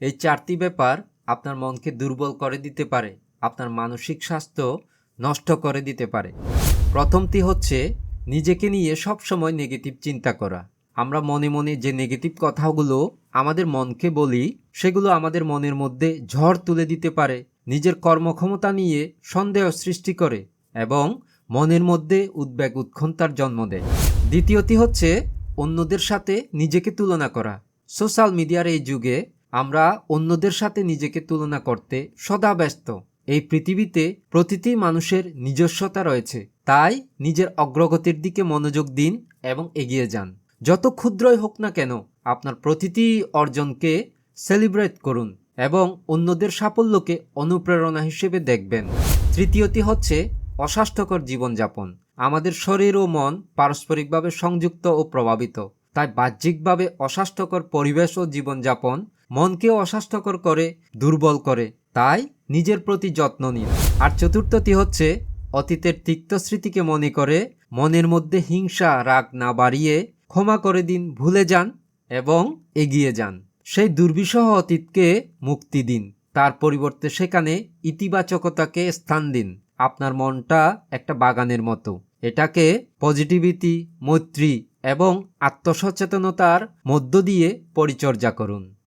এই 4টি ব্যাপার আপনার মনকে দুর্বল করে দিতে পারে, আপনার মানসিক স্বাস্থ্য নষ্ট করে দিতে পারে। প্রথমটি হচ্ছে নিজেকে নিয়ে সবসময় নেগেটিভ চিন্তা করা। আমরা মনে মনে যে নেগেটিভ কথাগুলো আমাদের মনকে বলি, সেগুলো আমাদের মনের মধ্যে ঝড় তুলে দিতে পারে, নিজের কর্মক্ষমতা নিয়ে সন্দেহ সৃষ্টি করে এবং মনের মধ্যে উদ্বেগ উৎকণ্ঠার জন্ম দেয়। দ্বিতীয়টি হচ্ছে অন্যদের সাথে নিজেকে তুলনা করা। সোশ্যাল মিডিয়ার এই যুগে আমরা অন্যদের সাথে নিজেকে তুলনা করতে সদা ব্যস্ত। এই পৃথিবীতে প্রতিটি মানুষের নিজস্বতা রয়েছে, তাই নিজের অগ্রগতির দিকে মনোযোগ দিন এবং এগিয়ে যান। যত ক্ষুদ্রই হোক না কেন, আপনার প্রতিটি অর্জনকে সেলিব্রেট করুন এবং অন্যদের সাফল্যকে অনুপ্রেরণা হিসেবে দেখবেন। তৃতীয়টি হচ্ছে অস্বাস্থ্যকর জীবনযাপন। আমাদের শরীর ও মন পারস্পরিকভাবে সংযুক্ত ও প্রভাবিত, তাই বাহ্যিকভাবে অস্বাস্থ্যকর পরিবেশ ও জীবনযাপন মনকেও অস্বাস্থ্যকর করে, দুর্বল করে। তাই নিজের প্রতি যত্ন নিন। আর চতুর্থটি হচ্ছে অতীতের তিক্ত স্মৃতিকে মনে করে মনের মধ্যে হিংসা রাগ না বাড়িয়ে ক্ষমা করে দিন, ভুলে যান এবং এগিয়ে যান। সেই দুর্বিষহ অতীতকে মুক্তি দিন, তার পরিবর্তে সেখানে ইতিবাচকতাকে স্থান দিন। আপনার মনটা একটা বাগানের মতো, এটাকে পজিটিভিটি, মৈত্রী এবং আত্মসচেতনতার মধ্য দিয়ে পরিচর্যা করুন।